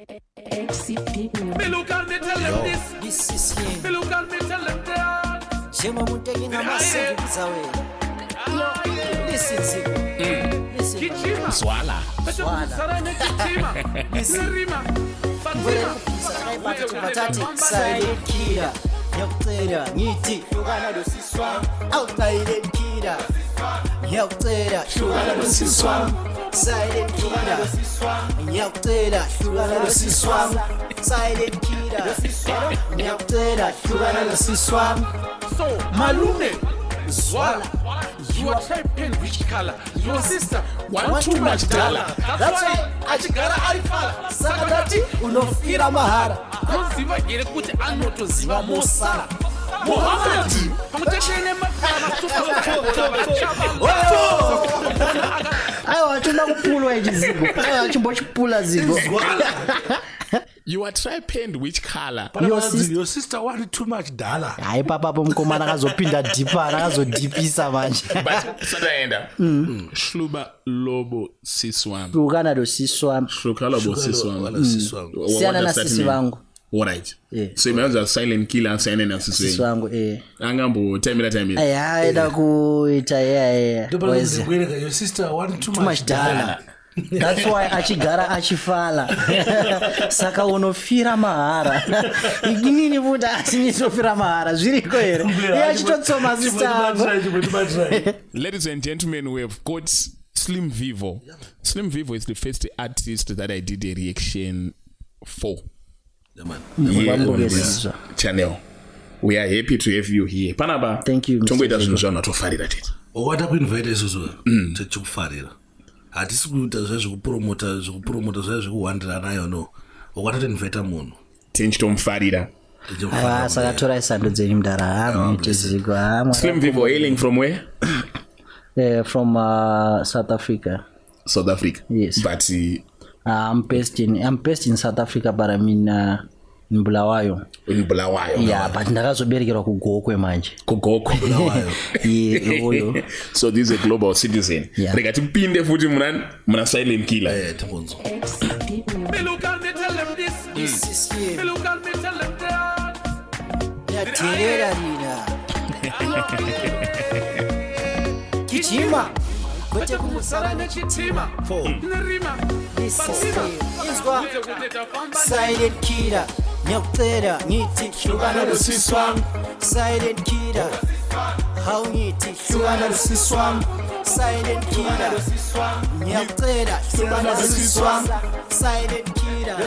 Me look at me tell them this is him. Me look at me tell them that. Shema muntaking amasebenzi awe. Listen. Kichima. Swala. Kichima. Batati silent killer. Yakuthela ngithi hlukana losiswa. Silent killer. Yakuthela hlukana losiswa. Silent killer. Yakuthela hlukana losiswa. Silent killer. Yakuthela hlukana losiswa. So malume Zwala, you are typing which color? Your sister want too much dollar. That's why achigara alifala. Sakadati unofira mahara. Konziva gere kuti anoto ziva mosala. Muhammad, pamuteshene mafana ayo achunda kupulwa ichizigo. Ayo achimbochipula zigo. You are tripened which color? Your sister wanted too much dollar. Hayi papa pomkomana akazopinda deeper akazodipisa manje. But sadaenda. Shluba lobo siswam. Hlukana lo siswam. Hlukana lobo siswam. Siyana na sisi wangu. Alright. So imeanza silent killer saying na sisi wangu Angambo time. Ida kuita Your sister wanted too much dollar. That's why achigara achifala. Saka unofira mahara. Iginini vuda asinizofira mahara. Zviriko here. Yachitotsoma sister. Ladies and gentlemen, we have got Slim Vivo. Slim Vivo is the first artist that I did a reaction for. Channel. We are happy to have you here. Panaba. Thank you. Tongoita zvinhu zvatofarira tete. Wada kuinvite isusu. Tekufarira. Hatisi kuita zvekupromota zvekuwandira nayo no. Wakatoti invite munhu. Tinchitomufarira. Saka tora isando dzenyu mudara. Slim Vivo hailing from where? From South Africa. South Africa. Yes. But I'm based in South Africa, but I'm in Bulawayo. In Bulawayo. Yeah, but ndakazoberekerwa kuGokwe manje. Kugokwe Bulawayo. Yeah, so this is a global citizen. Yeah. Rega tipinde futhi muna silent killer. Tibonzo. Me look at me tell them this is him. Me look at me tell them that. Yatirera nina. Kichima. Kote kumusara nechitima. Nerima. This is him. Silent killer. Nyakuthela ngithi hlukana losiswam. Silent killer. How ngithi hlukana losiswam. Silent killer. Nyakuthela hlukana losiswam. Silent killer.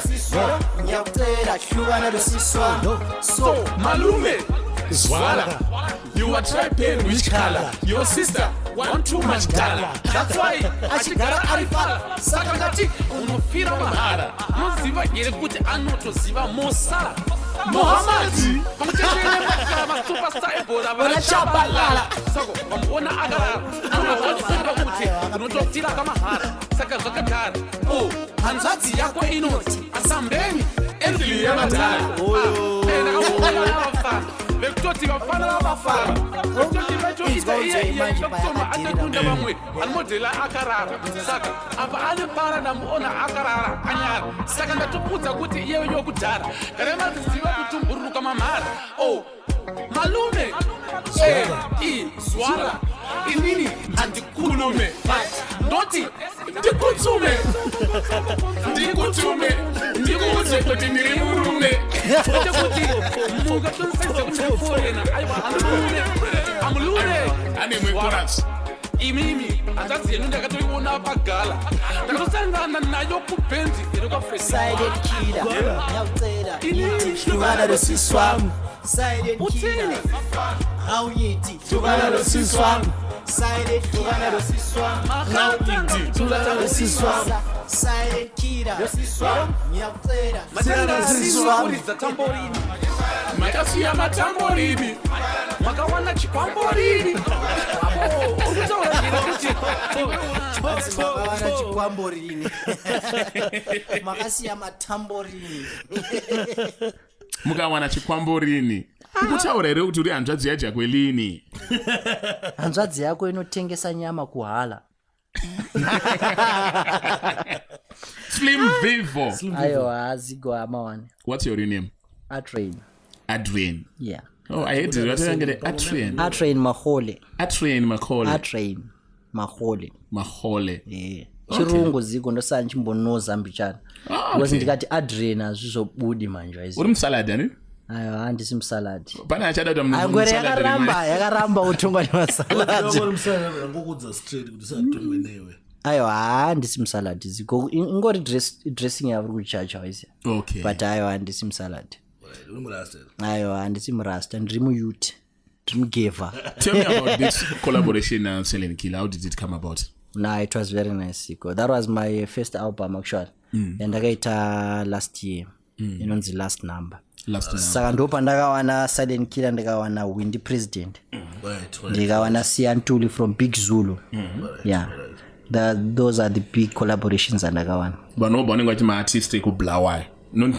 Nyakuthela hlukana losiswam. So malume Zwala, you are tripping which color? Your sister want too much dollar. That's why achigara alifala. Sakadati unofira mahara. Noziva gere kuti anotoziva mosala. Muhammad, pamuteshene mafana superstar boda vanachabalala. Sako vamona agarara. Anovatsira kuti unotofira kamahara. Saka zvakagara. Oh, hanzvadzi yako inoti asambeni endli yamadala. Vekutoti vafana vamafara. Vekutoti vachoita iye kusoma atekunda vamwe anomodhela akarara. Saka apa ane para namuona akarara anyara. Saka ndatopudza kuti iyewe yokudhara. Karema ziziva kutumbururuka mamhara. Oh, malume Zwala inini andikulume ndoti ndikutsume ndikuudze kuti ndiri murume kuti mungatonsenze kundiforena aiwa amulume ane mwekorasi imimi hanzvadzi yenu ndakatoiona pagala ndakatosangana nayo kubhenzi Silent killer. Nyakuthela ngithi hlukana losiswam. Silent killer. How ngithi hlukana losiswam. Silent killer. Hlukana losiswam. Silent killer. Nyakuthela hlukana losiswam. makasiya matamborini makawana chikwamborini makawana chikwamborini makasiya matamborini mukawana chikwamborini ukutaura here kuti uri hanzvadzi yaJakwelini. hanzvadzi yako inotengesa nyama kuhala. Slim Vivo. Aiwa, Zigo Amawan. What's your real name? Atrain. Adrian. Yeah. Oh, I hate it. I get Atrain. Atrain Mahole. Atrain Mahole. Atrain Mahole. Mahole. Yeah. Chirungu Zigo ndosani chimbonoza mbichana. Because ndikati Adrian azvizobudi manje aizi. Uri msalad yani? Aiwa, handisi msalad. Pana achada kuti Agwere yakaramba utongwa nemasalad. Uri msalad ngokudza straight kuti satongwe newe. Aiwa, handisi msalad Zigo. Ingori dressing yavari kuchacha waisi. Okay. But aiwa, handisi msalad. Uri murasta. Aiwa, handisi murasta. Ndiri muyouth. Ndiri mugeva. Tell me about this collaboration and Silent Killer. How did it come about? No, it was very nice. That was my first album actually. And ndakaita last year. Inonzi last number. Saka ndopa ndakawana Silent Killer, ndakawana Hwindi President. Ndikawana Siantuli from Big Zulu. Yeah. Those are the big collaborations ndakawana. Bano bonenga kuti ma artist ekubulawayo.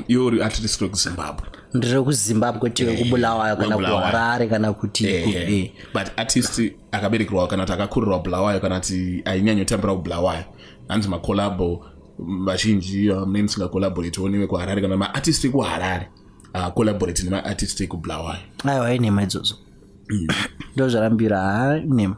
You're artist ku Zimbabwe. Ndiri ku Zimbabwe kuti kubulawayo kana ku Harare kana kuti but artist akaberekerwa kana akakurirwa Bulawayo kana kuti ainyanyo tambira kubulawayo. Hanzi ma collabo vazhinji amene singa collaborate onime ku Harare kana ma artist ku Harare collaborate nema artist ku Bulawayo. Aiwa, ine idzodzo. Ndozvarambira name.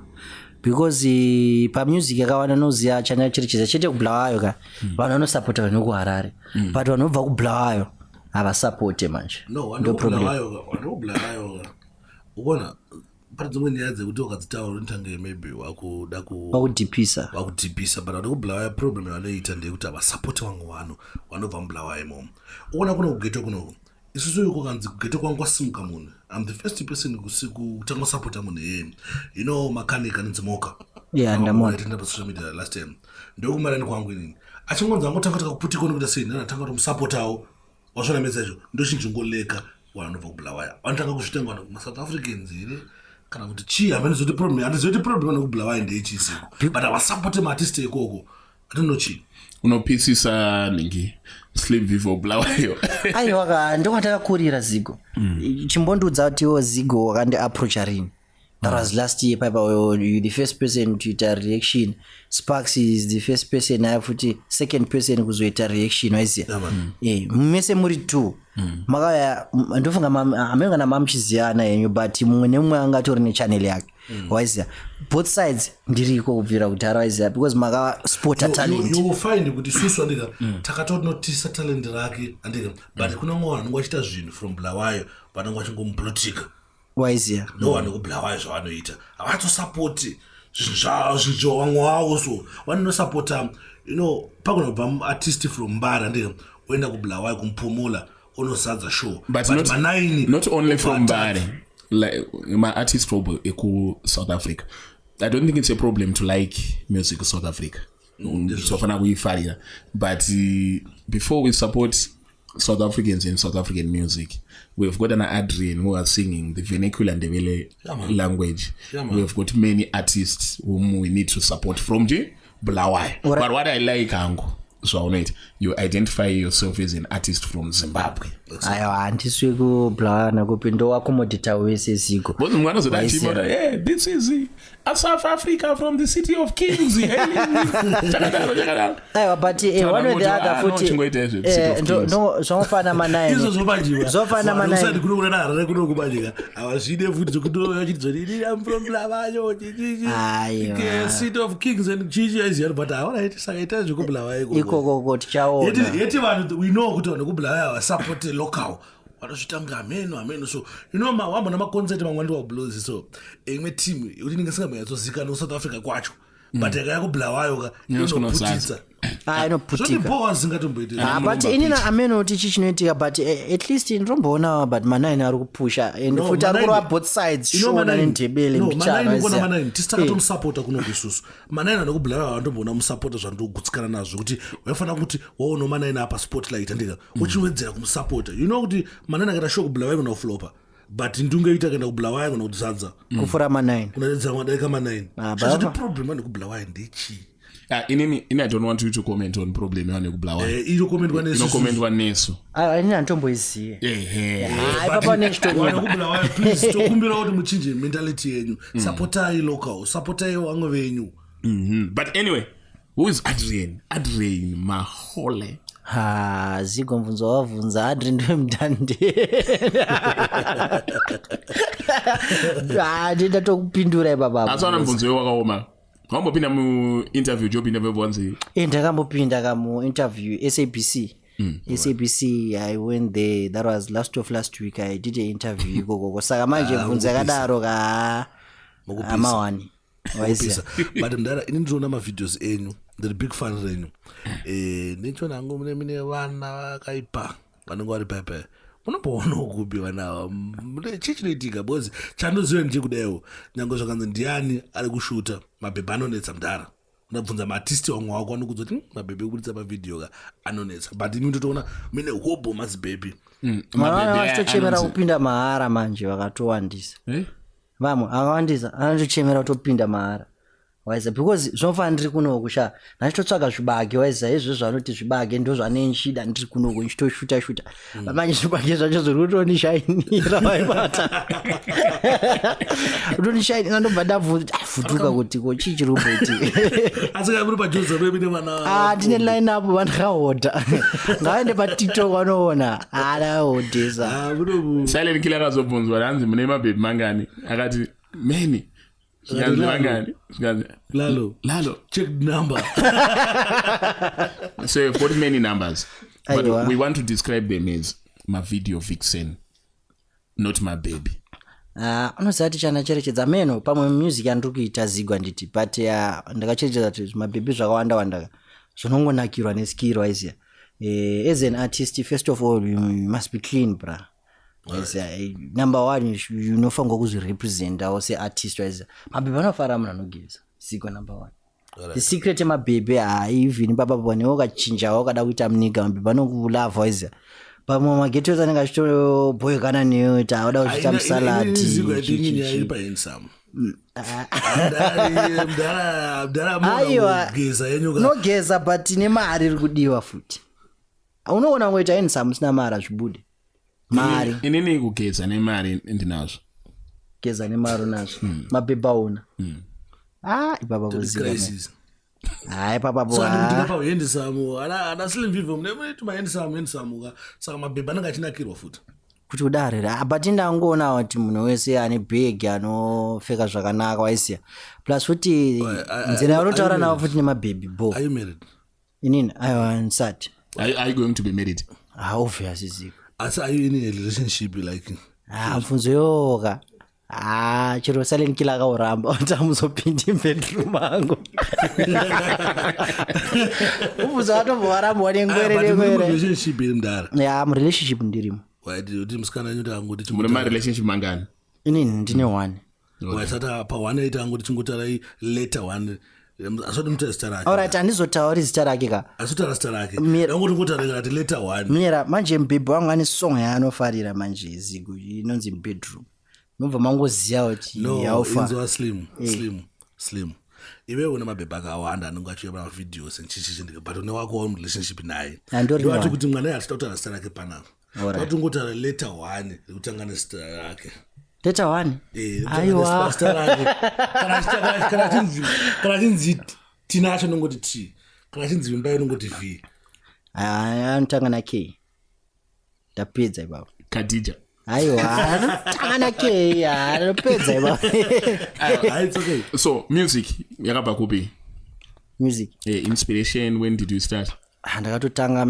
Because pa music yakawana noziya chanya chiri chiza chete ku Bulawayo ka vanhu vanosupporta vanhu ku Harare, but vanobva ku Bulawayo havasupporte manje. Ndo problem. Vanhu Bulawayo ubona pari dzimwe nyaya dzekuti wakadzitaura ntange maybe wakuda wakudipisa but vanhu Bulawayo problem vanoita ndeyekuti havasupporte vamwe vanhu vanobva muBulawayo imomo. Ubona kuno kugeto kuno isusu yuko kanzi kugeto kwangu kwasimuka munhu. I'm the first person kutanga supporta munhu yeye. You know mechanic anenzimoka. Yeah, ndamona. Ndenda pa social media last time. Ndokumarani kwangu inini. Achingonza ngotanga kuputi kono kuti sei ndatanga kumusupportawo. Wasona message ndochinjongoleka vanobva kuBulawayo. Vanotanga kuzvitenga vanhu kuma South Africans here. Kana kuti chi amene zoti problem andizoti problem vanhu kuBulawayo ndeyechisiko. But avasupporte ma artist ekoko. Atinochi. Unopisisa ningi Slim Vivo Bulawayo. Aiwa, ndokwatakakurira Zigo. Chimbondudza kuti Zigo wakandi approach rini. That was last year. Papa, you the first person to ita reaction. Sparks is the first person. I futi second person kuzoita reaction. Waisi. Mese muri tu. Makaya ndofunga amenga na mamchiziana yenyu, but mumwe nemumwe angatori ne channel yake. Waisi. Both sides ndiriko kubvira kutara waisi, because maka sport talent. You will find kuti susu andika takatoti notisa talent rake andika, but kuna mwana ngwachita zvinhu from Bulawayo vanenge vachingomuplotika. Waisi. No vanhu kuBulawayo zvavanoita havatosapoti zvinhu vamwe wavo, so vanonosapota pakunobva artist from Mbara ndika oenda kuBulawayo kumupomula onosadza show. But not only from Mbara, like my artist trouble eku South Africa. I don't think it's a problem to like music in South Africa. So far we failure, but before we support South Africans and South African music, we've got an Adrian who are singing the vernacular and the language. We've got many artists whom we need to support from Bulawayo. But what I like, so you identify yourself as an artist from Zimbabwe. Aiwa, handiswi kuBulawayo nakupindo wakomodita wese Zigo. But one of the yeah, this is South Africa from the city of kings. Aiwa, but one of the other footy. No, zofana manai. Zofana manai. I'm from Bulawayo. City of kings and Gigi is here, but I want to say it as Bulawayo. We know kuti vanhu kuBulawayo support local. Vanozvitanga ameno. So wamba namaconcert mamwe ndi wa blues, so imwe team kuti ningasingamayatsozikanwa South Africa kwacho, but yakaya kuBulawayo ka inoputitsa. Inoputika. But inina ameno kuti ichi chinoitika, but at least ndomboona but manai ari kupusha and futi ari kurwa both sides. Shona nendebele mbichana. Manai ngona manai tisitaka tomusupporta kuno kususu. Manai nanokuBulawayo ndomboona musupporta zvandogutsikana nazvo kuti waifana kuti waona manai apa spotlight andika uchiwedzera kumusupporta. Kuti manai akata show kuBulawayo kuna flopa. But ndungeita kana kuBulawayo kuna kutsadza. Kufura manai. Kunadza madaika manai. That's the problem ane kuBulawayo ndechi. I don't want you to comment on problem ane kuBulawayo. You comment one neso. Inina ntomboiziye. Papa next one kuBulawayo, please tokumbira kuti muchinje mentality yenyu. Supportai local, supportai vamwe venyu. But anyway, Who is Adrian Mahole? Zigo mvunzo wavunza Adrian ndio mdande. Ndida tokupindura baba. Asana mvunzo wakaoma. Ngambopinda mu interview jobinda bebonzi. Ndakambopinda mu interview SABC. SABC I went there, that was last week. I did an interview gogo saka manje mvunza kadaro ka amawani. Waisa. But ndara inindrona ma videos enyu. The big fan renyu. Nicho nangu mine vana vakaipa. Vanongo vari pepe. Unombona ukupi vanawa. Chichinoitika because chandoziva nje kudayo. Nyango zvakanzi ndiani ari kushuta mabhebhe anonetsa mudhara. Unabvunza maartisti wamwe wako vanokudza mabhebhe ekubudisa mavideo ka anonetsa. But ini ndotoona mine hobo mazibhebhe. Mabhebhe achitochemera kupinda mahara manje vakatowandisa. Vamwe akawandisa anotochemera kutopinda mahara. Waiza because zvinofana ndiri kuno kusha nachitotsvaga zvibage waiza izvozvo vanoti zvibage ndo zvane shida ndiri kuno kuchitoshuta manje zvibage zvacho zviri kutonishainira waibata utonishainira ndobva ndabvunza futuka kuti ko chii chiri kumboti asi kamuri pajoza pemine vana tine line up vanakahodha ngaende patiktok vanoona adahodhesa silent killer akazobvunzwa ranzi mune mabhebhe mangani akati many Lalo. Check number. So you've got many numbers. But we want to describe them as my video vixen, not my baby. Unosati chana cherechedza meno pamwe music yandiri kuita zigwa nditi but ndakacherechedza kuti mabhebhe zvakawanda zvinongonakirwa neskill wise. As an artist, first of all you must be clean, bra. Yes, number one, you know fango kuzirepresent or say artist wise. Mabhebhe anofara munhu anogeza. Siko number one. The secret mabhebhe even baba bone wakachinja wakada kuita munika mabhebhe anokulava wise. Pamwe mageto anenge achitoboyekana neyo kuti awada kuchita musalati. Iri pa handsome. Mdara geza yenyu. No geza but ine mari iri kudiwa futi. Unoona ngoita handsome sina mara zvibude. Mari inini kugeza nemari ndinazo geza nemari nazo mabhebhe una ibaba kuziva papa so ndinapa handsome ana slim Vivo mune tuma handsome ka saka mabhebhe anenge achinakirwa futi kuti udarira but ndangoona kuti munhu wese ane bag anopfeka zvakanaka waisiya plus futi nzira yaanotaura nawo futi nemabhebhe bo. Are you married? Inini nsati are you going to be married? Obviously ziko. As are you in a relationship like? Mfunzo yoga. Chiro silent killer akauramba kuti amuzopinda bedroom angu. Mfunzo watomboramba wanengwerere. Relationship ndara. Mu relationship ndirimo. Why did you mskana nyota angoti chimuna ma relationship mangani? Inini ndine one. Wasata pa one ita angoti chingotara later one. Asoti mutara zita rake. Alright, andizotaura zita rake ka. Asotara zita rake. Ngoti ngotara kuti later one. Mira manje mbebhe wangu ane song yaanofarira manje zigo inonzi bedroom. Nobva mangoziya kuti yaufa. No, inzo slim. Iwe una mabhebhe akawanda anenge achiona ma videos nchichichi ndike but une wako wa relationship naye. Ndoti kuti mwana yatita kutaura zita rake panapa. Kuti ngotara later one kutangana zita rake. Later one? Aiwa. Kana chinzi tinacho nongoti T. Kana chinzi imba nongoti V. Anotanga K. Ndapedza ibaba. Khadija. Aiwa, anotanga K. Ndapedza ibaba. It's okay. So, music yakabva kupi? Music. Inspiration, when did you start? Ndakatotanga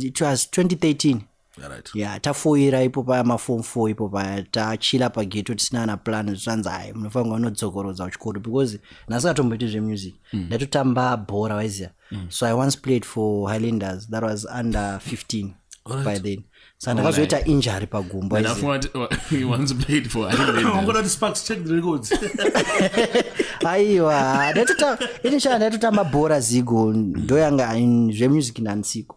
it was 2013. Right. Yeah, tafoira ipo pa form 4 ipo pa tachila pa ghetto tisina na plan zvanza hai munofanga unodzokorodza uchikoro because nasakatomboita zve music ndatotamba bhora waiziya so I once played for Highlanders that was under 15 by then so ndakazoita injury pagumbo waiziya he once played for Highlanders I'm going to sparks check the records aiwa ndatotamba bhora zigo ndoyanga zve music nansiko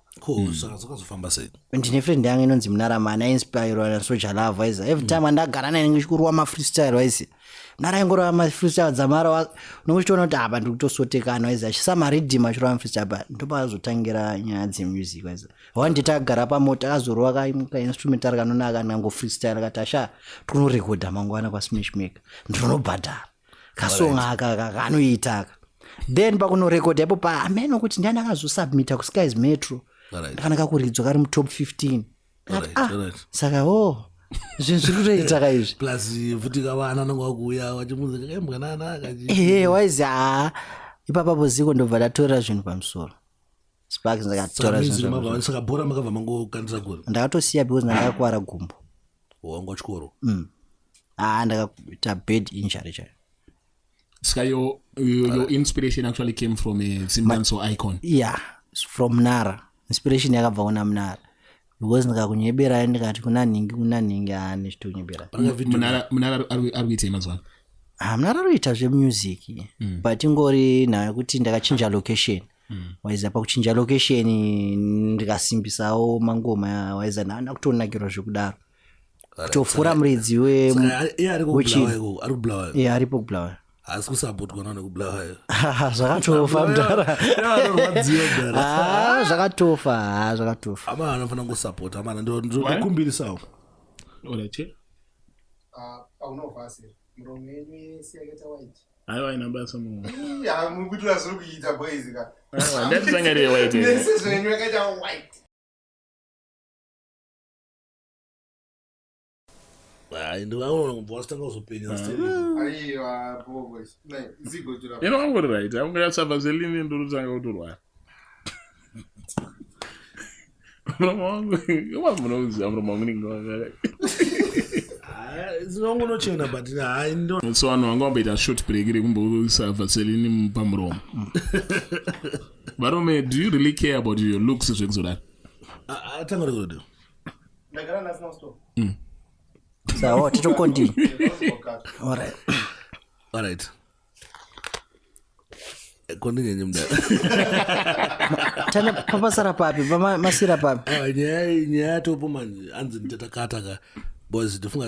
saka zvakazofamba sei ndine friend yangu inonzi Munaramana inspirwa na Soja Love waiza every time andagara naye ngikuruwa ma freestyle waiza narayengorwa ma freestyle dzamara nokuchiona kuti apa ndiri kutosotekana waiza achisama redeem achirwa ma freestyle but ndopazotangira nyaya dze music waiza wandi tagara pamota azorwa ka instrumental kanonaka nango freestyle katasha tunorecorda mangwana kwa Smash Maker ndinobhadhara kasonga aka kanoita then pakunorekodha ipo ameno kuti ndiani akazosubmita kuskies metro ndakanaka kuridzwa kari mutop 15 saka zvinhu zviri kutoita kaizvi plus futi kavana nanga wakuuya wachimuzika kembwanana akachi waizi ipapapo ziko ndobva ndatorera zvinhu pamusoro sparks ndakatora zvinhu saka bhora makabva mangokandisa kuri ndakatosiya because ndakakuwara gumbo wanga chikoro ndakaita bed injury chayo. So your inspiration actually came from a Zimbabwe icon. Yeah, from Nara. Inspiration yakabva kuna Mnara. Because ndikakunyebera ndikati kuna ningi nechitonyebera. Mnara arikuita mazwana. Mnara arikuita zvemusic. But ingori nayo kuti ndakachinja location. Waiza pakuchinja location ndikasimbisawo mangoma waiza ndakutonakirwa zvekudaro. Kutofura muridzi wechini. Aripo kubulawayo. Asi kusupport kona nekubulawayo. Zvakatofa mudhara. Zvakatofa. Amana anofana kusupport amana ndokumbirisawo. Olache? Aunovasi. Muromo yenyu siyaketa white. Aiwa inamba somo. Mukutula zviri kuita boys ka. Aiwa ndatisangare white. Nesizvo yenyu yakaita white. Ndinoona kubva stanga uzopenya still. Aiwa boys. Zigo tura. You know what right? I'm going to have a Zelini ndurutanga kutorwa. Zinongonochena but ndo so vanhu vanga vamboita short break rekumboisa Vaseline pamuromo. Varome, do you really care about your looks zvekuzodaro? Tanga rekodo. Ndagara nasina stop. So to continue. All right. Continue nyumda. Tana papasara papi, masira papi. Nyaya topo manje anzi nditatakataka. Boys ndifunga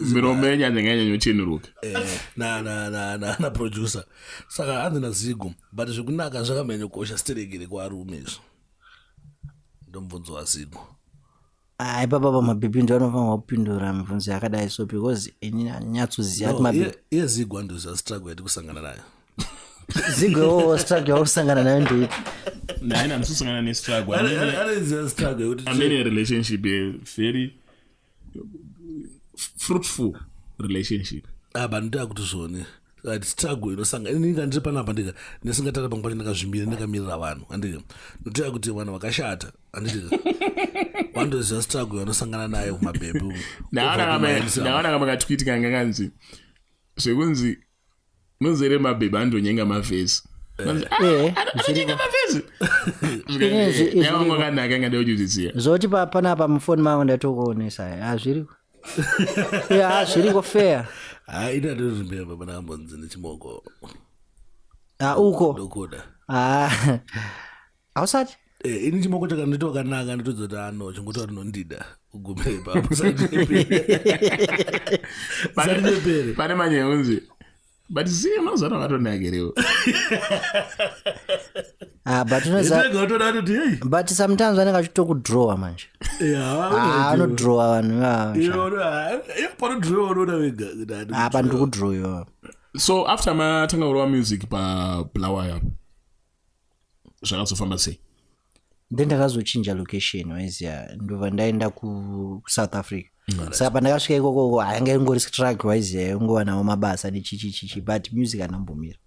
miromenya ndenganya nyochinuruka. Na producer. Saka anzi nazigo, but zvikunaka zvakamenya kosha steregere kwa arume izvo. Ndomubvunzo wazigo. Ipapa mabhibi ndo anofana kupindura mibvunzo yakadai so because nyatsoziya kuti mabhibi yezigo andoziva struggle yati kusangana nayo. Zigo struggle yakusangana nayo ndoiti. Naina andisosangana nestruggle. Anoziva struggle yekuti I'm in a relationship, a very fruitful relationship. But ndakuti zvone that struggle inosanga inga ndiri panapa ndika nesingatata pangu pacho ndakazvimbira ndakamirira vanhu andika ndotoya kuti vanhu vakashata andika wandoziva struggle vanosangana nayo kumabhebhu. Ndaona kama katwitika ngakanzi zvekunzi muzere mabhebhu andonyenga mavhesi. Anonyenga mavhesi. Yakanaka ngandojudziziya. Zoti panapa mufoni mangu ndatokuonesa hazviriko. Zviriko fair. Ina ndozvimbira baba ndakambonzi nechimoko. Uko. Ndokoda. Ausati? Ini chimoko chakandoita wakanaka ndotozoti ano chingotaura rinondida kugumire ipapo. Pane manyaya unzi. But see, mazana vatonakirewo. But sometimes vanenge vachitokudrawa manje. Anodrawa vanhu. Pandikudrowiwa. So after matanga kurova music paBulawayo zvakazofamba sei? Then ndakazochinja location waiziya ndobva ndaenda kuSouth Africa. Saka pandakasvika ikoko hanga ingori struggle waiziya ungovanawo mabasa nechichichichi but music anambomira.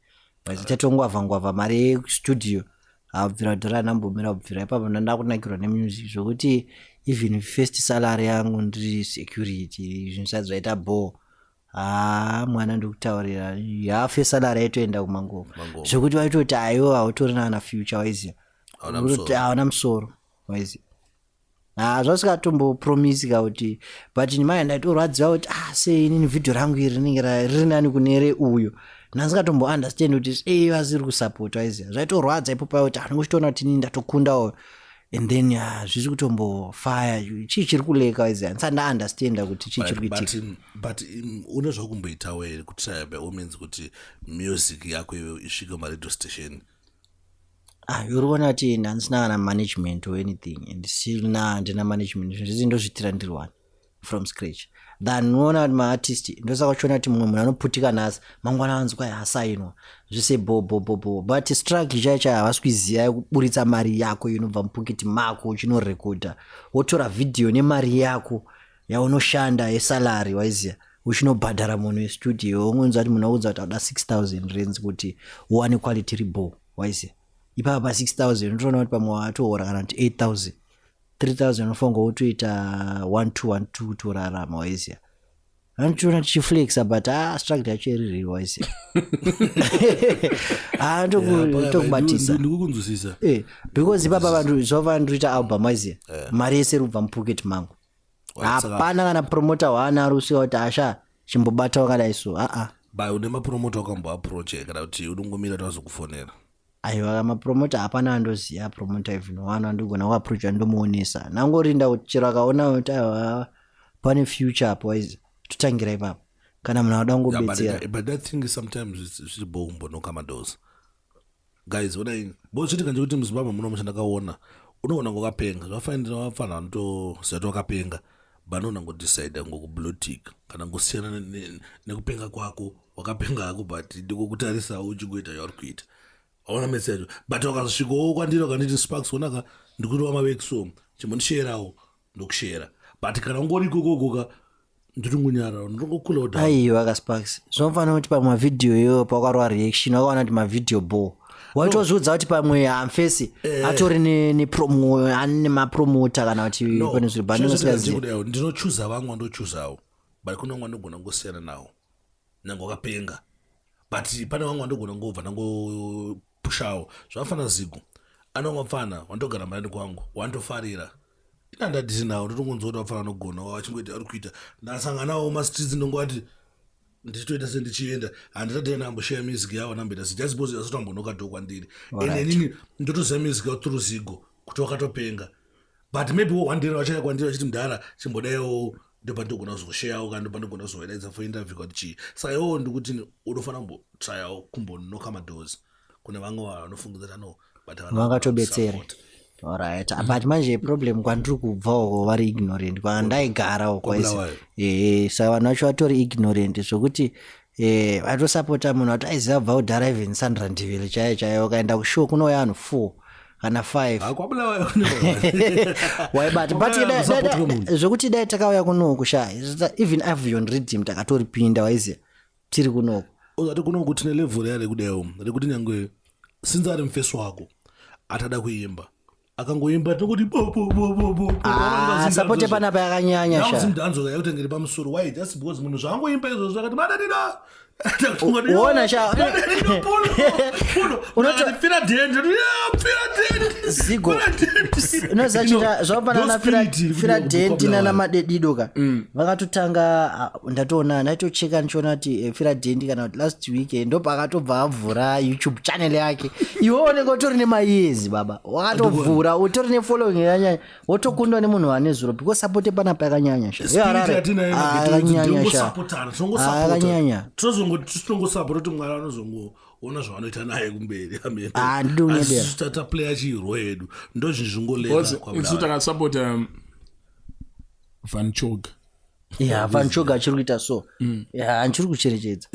Waiziya tatongwavha mari yestudio abvira dhora anambomira kubvira ipapo ndakunakirwa nemusic zvokuti even first salary yangu ndiri security zvinhu zvisati zvaita bore. Mwana ndokutaurira hafe salary yaitoenda kumangova zvokuti vaitoti aiwo hautorina na future waiziya hauna musoro waiziya. Zvasikatombopromisika kuti but nyimaya ndaitorwadziwa kuti sei inini vhidhiyo rangu iri rinenge riri nani kunere uyo ndandisikatombounderstand kuti vasiri kusupport waiziya zvaitorwadza ipo paya kuti ndingochitoona kuti inini ndatokundawo and then zvisi kutombofaya chii chiri kuleka waiziya ndisati ndaunderstanda kuti chii chiri kuitika. But une zvakumboitawo here kuti by all means kuti music yako isvike maradio station? Yoriona kuti handisina kana management or anything and still handina management zvese ndozvitira ndiri wani. from scratch than unoona kuti maartist ndosaka uchiona kuti mumwe munhu anoputika nhasi mangwana anzwa hasainwa zvise bo but struggle chaicho havasi kuiziva kuburitsa mari yako inobva mupoketi mako uchinorekodha wotora vhidhiyo nemari yako yaunoshanda yesalary waiziya uchinobhadhara munhu westudio ungonzwa kuti munhu audza kuti auda 6000 rands kuti uwane quality ribo waiziya ipapa pa 6000 unotoona kuti pamwe watohora kana kuti 8000 3000 unofanirwa kutoita 1212 torarama waiziya anotoona tichiflexa but struggle yacho iriri waiziya tokubatisa ndikukunzwisisa because ipapa vantu zvova ndoita album waiziya mari yese rubva mupoketi mangu hapana kana promota waana arusika kuti asha chimbobata wakadai so by une mapromota wakamboaproach kana kuti unongomira kuti vazokufonera aiwa mapromota hapana andoziva promota even wano andigona kuaproacha ndomuonesa nangorinda kuti chero akaona kuti aiwa pane future apo waizi totangira ipapo kana munhu auda ngobetsera but that thing is sometimes zviri bombo nokamados guys onai bochitika nje kuti muzimbabwe muno muchandakaona unoona ngokapenga zvafanira wafana anotoziva wakapenga banona ngodecide ngokublotik kana ngosiyana nekupenga kwako wakapenga hako but ndikokutarisa uchingoita yauri kuita aona message but wakazosvikawo kwandiri wakanditi sparks onaka ndikuti wamavekso chimbondisherawo ndokushera but kana ungori kokogoka nditongonyara ndongokula kuti aiwa kasparks zvinofanira kuti pamavhidhiyo iyoyo pakarwa reaction wakaona kuti mavhidhiyo bo waitozviudza kuti pamwe hamfesi atori nemapromota kana kuti pane zviro ndinochuza vamwe ndochuzawo but kuna vamwe ndogona ngosiyana nawo nange wakapenga but pane vamwe ndogona ngobva nangopushawo zvafana zigo anongofana wandogara marani kwangu wandofarira inandadisi nawo ndotongonzwa kuti wafana nogona wachingoita ari kuita ndasanganawo mastreets ndongoti ndichitoita sendichienda handitadira namboshaya music yawo namboita just because asotambonoka do kwandiri ende nini ndotoziva music yawo through zigo kuti wakatopenga but maybe wandira wachaya kwandiri wachiti mudhara chimbodaiwo ndopandogona kuzoshayawo kana ndopandogona kuzovedaidza for interview kwati chii saka iwowo ndikuti unofana kumbotrayawo kumbonoka madoors kune vamwe vanofungidza kuti ano but vangatobetsere alright but manje problem kwandiri kubvawo vari ignorant kwandaigarawo kwaisi saka vanhu vacho vatori ignorant zvokuti vatosapota munhu ati aiziva bva kudhara even sandra ndivile chaiyo ukaenda kushow kunouya vanhu 4 kana 5 but zvokuti dai takauya kunoku kusha even avion redeem takatoripinda waiziya tiri kunoku uzati kunoku tine level yare kudayo rekuti nyangwe sinzi ari mufesi wako atada kuimba akangoimba tokuti sapote panapa yakanyanya sha ndamudzi yakutengeri pamusoro why just because munhu zvangoimba izvo zvakati madadida ona sha unotofira dende zigo unozachira zvapana fira dende nana madedidoka vakatotanga ndatoona ndaitocheka ndichiona kuti fira dende kana kuti last weekend ndopa akatobva avhura YouTube channel yake iwe unenge utori nemayezi baba wakatovhura utori nefollowing yanyanya wotokundwa nemunhu ane zuro because support panapa yakanyanya sha yakanyanya sha yakanyanya tinongosapota kuti mwari anozongoona zvavanoita naye kumberi ndidunedera player chirwo yedu ndo zvinhu zvingoleratakasapota vanchog vanchog achiri kuita so anchiri kucherechedza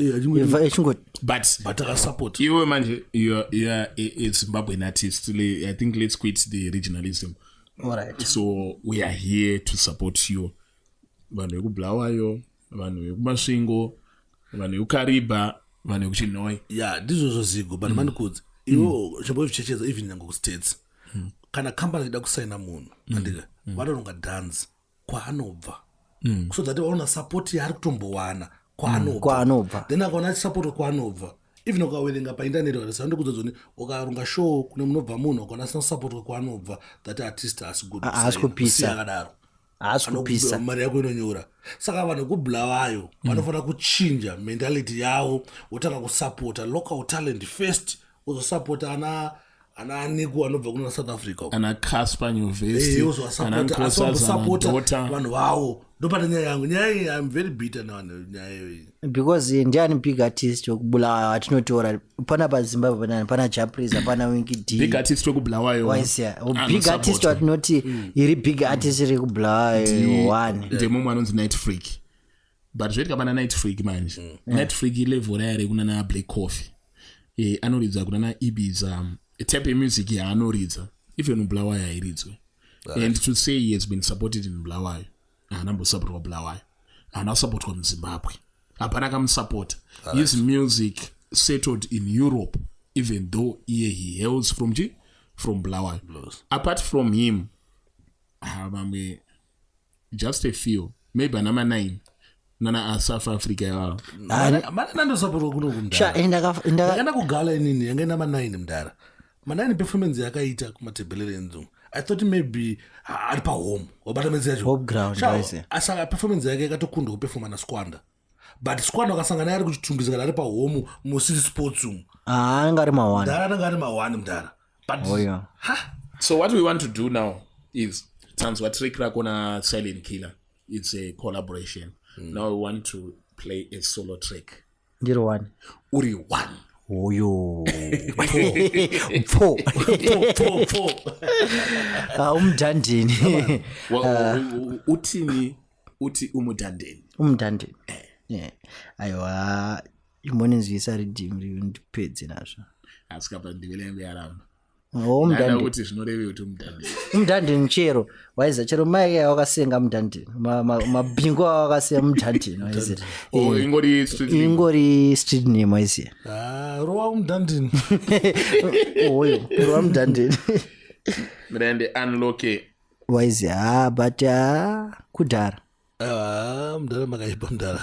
but takasapota iwe manje you're Zimbabwean artist. I think let's quit the regionalism. Alright. So we are here to support you. Vanhu vekubulawayo, vanhu vekumasvingo, vanhu vekukariba, vanhu vekuchinoi. Yeah, ndizvo zigo but manikudzi iwo chimbovichechedza even nyange kustates kana company ida kusaina munhu andika vanoronga dance kwaanobva so that vaona support yaari kutombowana kwaanobva then akaona support kwaanobva even ukawerenga paindaneti vakasana ndokudza zoni ukaronga show kune munobva munhu ukaona sina support kwaanobva that artist asikupisa akadaro mari yako inonyora saka vanhu vekubulawayo vanofanira kuchinja mentality yavo wotanga kusapota local talent first uzosapota ana aniku anobva kuna South Africa ana Casper University ana Nkosazana vanhu vavo ndopata nyaya yangu nyaya I'm very bitter now nyaya yoyi because ndiani big artist wekubulawayo atinotora pana pazimbabwe pana Japreza pana Winky D big artist wekubulawayo waisia big artist watinoti iri big artist rekubulawayo one ndemumwe anonzi Night Freak but zvoitika pana Night Freak manje Night Freak level yare kunana Black Coffee anoridza kunana Ibiza type music yaanoridza even Bulawayo airidzwe and to say he has been supported in Bulawayo anambosupportwa Bulawayo anasupportwa muZimbabwe hapana kamusupporta his music settled in Europe even though he hails from Bulawayo apart from him mamwe just a few maybe anama 9 nana South Africa yao mana nandosupportwa kuno kumdara ndakaenda kugala inini yanga nama 9 mdara ma9 performance yakaita kumatebhelele enzungu I thought maybe ari pahome wabata mezi yacho home ground asanga performance yake yakatokunda kuperforma na Squander but Squander wakasangana ari kuchitungizana ari pahome musisi sports anga ari ma1 anga ari ma1 mdara but yeah. So what we want to do now is tanzwa trick rakona Silent Killer it's a collaboration now we want to play a solo track ndiri one uri one oyo umdandeni uti umudandeni aiwa imbonenzwisa ridhimu rindipedze nazvo asikapa ndivelengu yaramba kuti zvinoreve kuti umdhandeni chero waiza chero mai wakasenga mudhandeni mabhingo awakasenga mudhandeni waiza ingori street name waiziya rowa mudhandeni oyo rowa mudhandeni mrende unloke waiziya but kudhara mudhara makaipa mudhara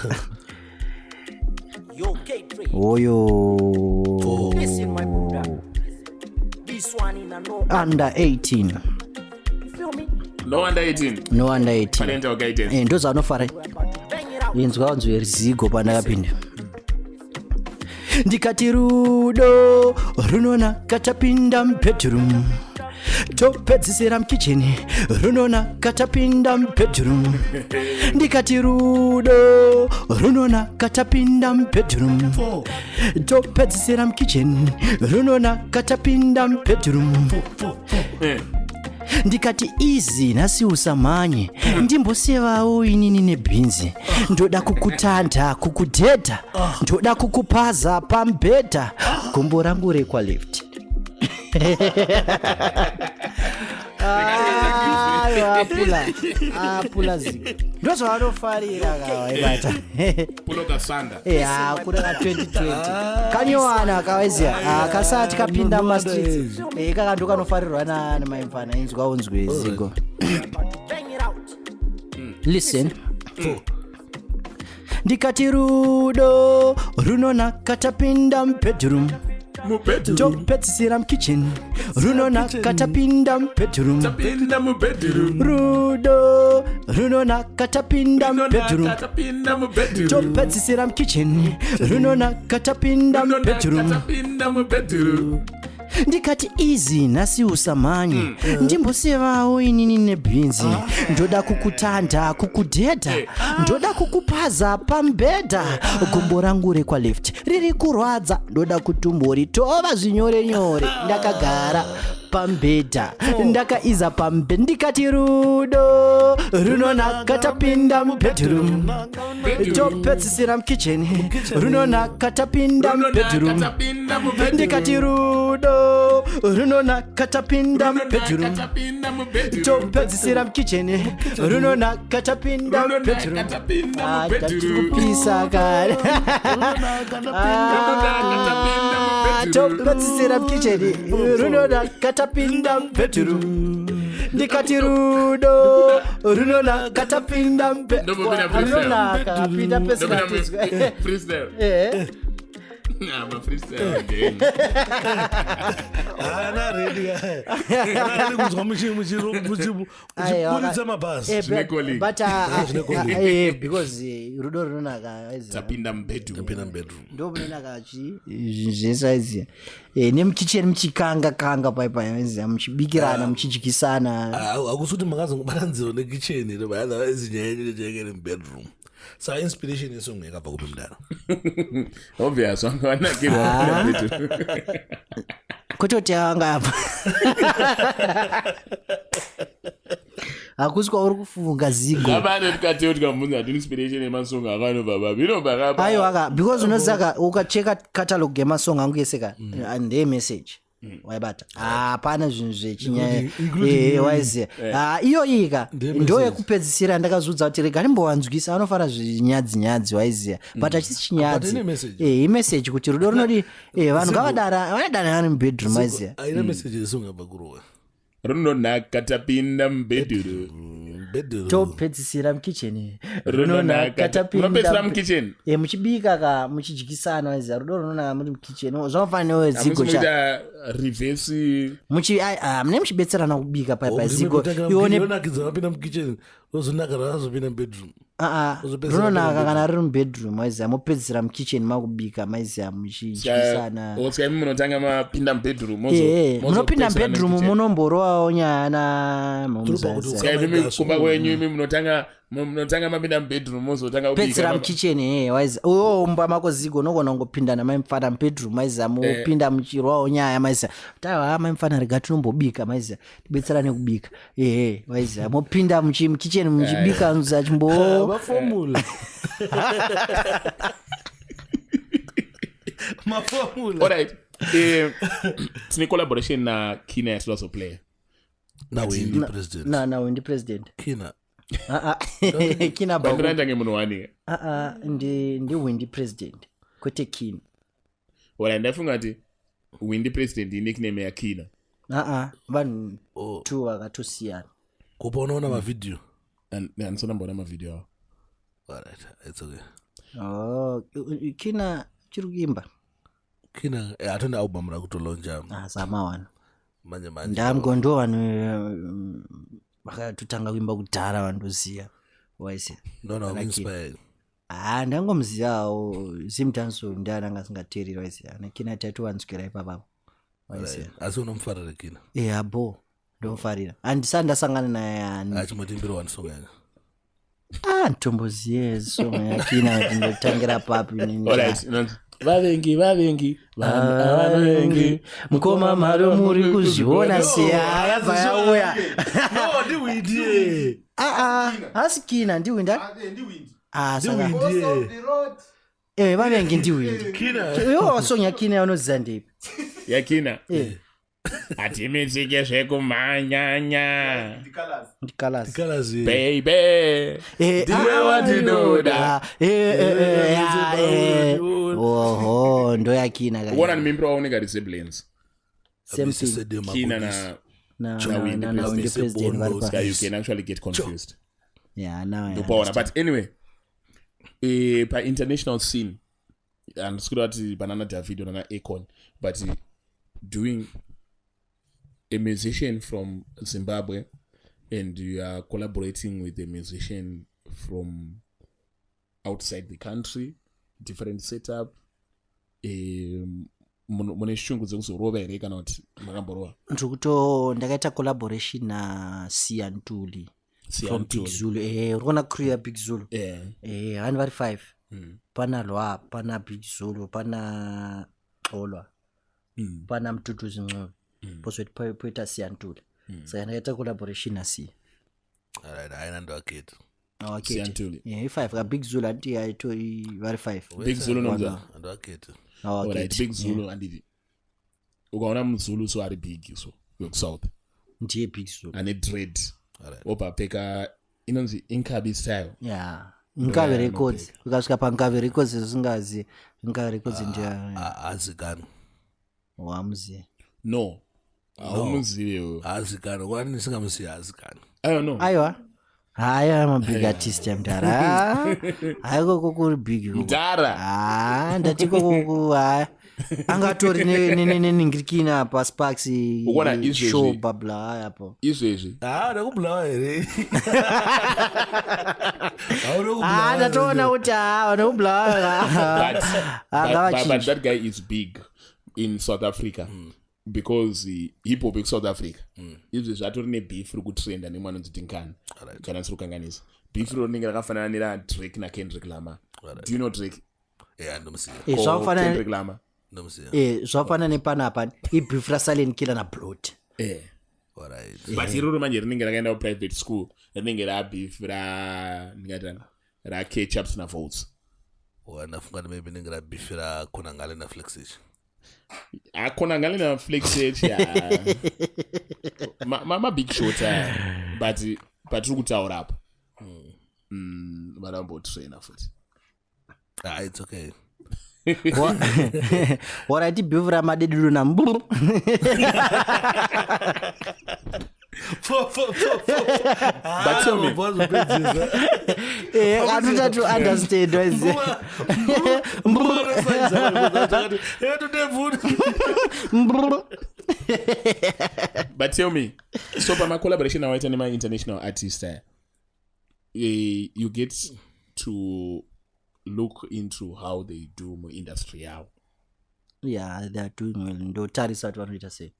oyo under 18 no under 18 no under 18 parent or guidance ndo zaanofara inzwa wanzwe rizigo pandakapinda ndikati rudo runona katapinda mbedroom topedzisira mkicheni runona katapinda mbedroom ndikati rudo runona katapinda mbedroom topedzisira mkicheni runona katapinda mbedroom ndikati izi nasi usamanye ndimbosevawo inini nebhinzi ndoda kukutanda kukudhedha ndoda kukupaza pambedha gombo rangu rekwa left apula zigo ndozvavanofarira kavaibata kuraka 2020 kanyowana kawaiziya kasati kapinda mastreets kakando kanofarirwa nemaimfana inzwa unzwe zigo listen ndikati rudo runona katapinda mbedroom topedzisira mkicheni runona katapinda mbedroom rudo runona katapinda mbedroom topedzisira mkicheni runona katapinda mbedroom ndikati izi nasi usamanye ndimbosevawo inini nebhinzi ndoda kukutanda kukudhedha ndoda kukupaza pambedha gombo rangu rekwa left riri kurwadza ndoda kutumboritova zvinyore nyore ndakagara pambedha ndakaiza pambedha ndikati rudo runona katapinda mubedroom topedzisira mkicheni runona katapinda mubedroom ndikati rudo runona katapinda mubedroom topedzisira mkicheni runona katapinda mubedroom tatikupisa kare topedzisira mkicheni runona katapinda mubedroom ndikati rudo runona katapinda runona kapinda pesa I'm a freestyle again. Ana ready. Ana kuzwa muchipulitsa mabhazi. But because rudo runonaka Tapinda mbedu. ndo munonaka zvesaizi nemukicheni muchikanga paipa muchibikirana muchidyisana. Hakusi kuti makazongobata nziro nekicheni otherwise nyaya chekere mubedroom. Sa inspiration yesong yakabva kupi mudaro? Obvious, wanakira mbedu. Kutoti anga apa. Hakusi kwauri kufunga zigo. Kabane tikati kuti kamunza inspiration yemasong akanobva baba. Inobva kapa. Aiwa because unozaka ukacheka catalog yemasong angu yeseka and the message. Waibata hapana zvinhu zvechinyaya waiziya iyo ika ndo yekupedzisira ndakazudza kuti rega ndimbowanzwisa anofara zvinyadzi waiziya but achisi chinyadzi imessage kuti rudo runoti vanhu ngavadara vari mubedroom waiziya aina message yesongabva kurowa runonaka tapinda mubedroom topedzisira mukicheni runonaka tapinda mukicheni muchibika muchidyisana waiziya rudo runonaka muri mukicheni zvanofanira wezigo reverse mune muchibetserana kubika paizigo ionekidza vapinda mukicheni ozonaka razopinda mubedroom runonaka kana riri mubedroom waiziya mopedzisira mukicheni makubika maiziya muchidyisana. munotanga mapinda mubedroom munopinda mubedroom munomborowawo nyaya na kumba kwenyu imi munotanga mapinda mubedroom mozotanga kupedzisira mukicheni waiziya uomba makozigo nogona kungopindana maimufana mubedroom maiziya mopinda muchirwawo nyaya maiziya taiwa maimufana rega tinombobika maiziya tibetserane kubika waiziya mopinda mukicheni muchibika zachimbo mafomula. Alright. Tine collaboration na Kina as also player. Now Hwindi president. Na Hwindi president. Kina. Kina ba. Bandranda nge munwani. Ndi Hwindi president. Kwete Kina. Wala ndafunga ati Hwindi president nickname ya Kina. Vanhu tu vakatosiyana. Kupa unaona mavideo. Ansona mbona mavideo. Alright, it's okay. Kina chirukimba. Kina atona album rakutolonja. Samawana. Manje. Ndamgondo vanhu vakatotanga kuimba kudhara vandoziya. Waisi. Ndona inspired. Ndangomuziyawo simtanso ndananga asingateereri waisiya. Kina tatowanzwira ipapo. Waisiya. Asi unomufarira Kina. Abo. Ndomufarira. Ndasangana naye achimotimbira one song yake. Ntomboziye song yakina ndinotangira papi nini. Alright, vavengi vanhu mukoma maro muri kuzviona seya yabva yauya. No, ndi Hwindi. Asi Kina ndi Hwindi. Ndi Hwindi. Vavengi ndi Hwindi. Kina. Song yakina unoziza ndipi? Yakina. Atimitsike zvekumhanyanya ndikalazi baby ndiwe watinoda ndo yakina kuona nimimbiro waoneka resemblance Kina na Hwindi president you can actually get confused. Now but anyway pa international scene and skurati banana Davido na Akon but doing a musician from Zimbabwe and you are collaborating with a musician from outside the country, different setup. Mune shungu dzekuzorova here kana kuti makamborowa? Ndakaita collaboration na Siantuli from Big Zulu. Urikona crew ya Big Zulu. Vanhu vari 5. Pana Lwa, pana Big Zulu, pana Xolwa, pana Mtutuzi Ncube. Posweti poita Siantuli. Saka ndakaita collaboration na Si. Alright, aina ndo aketi. Siantuli. 5 ka Big Zulu ati aito vari 5. Big Zulu nomza. Ndo aketi. Alright, Big Zulu andidi. Ukaona mZulu so ari big so. South. Ndiye Big Zulu. Ane dread. Alright. Opa peka inonzi Inkabi style. Inkabi Records. Ukasvika pa Inkabi Records usingazi. Inkabi Records ndiye azikana. Wamuzi. No. Aumuziyo. Azikana. Kwani nisingamusiya azikana. I don't know. Aiwa. hayi ama-big artist yamdara hayi kokokuri big koko. Mdara. Ndati kokoko hayi angatori neningirikini apa Sparks Ukona izvezvi. show babla hayi apo Izvezvi. Ndakubulawa here. ndatoona kuti vanokublawa But that guy is big in South Africa because hip hop in South Africa. Izvezvi atori nebeef rikutrenda nemwana unzi Tinkani. Kana sirukanganisa. Beef ronenge rakafanana nera Drake na Kendrick Lamar. Do you know Drake? Yeah, ndomusiya. Kendrick Lamar. Ndomusiya. zvafana nepanapa ibhifu rasilent killer naBlood. Alright. But iroro manje rinenge rakaenda private school rinenge rabeef ndingatani raketchups navotes. Wanafunga maybe ninge rabifira kona ngale na flexage. Akona ngale na flexage ya mama big shot but rikutaura apa varambotraina futi. It's okay. Waraiti bhifu ramadeduru nambu But tell me, atota to understand wazi but tell me, so by my collaboration now with my international artist, you get to look into how they do more industry now. yeah they are doing well ndotarisa kuti vanoita sei.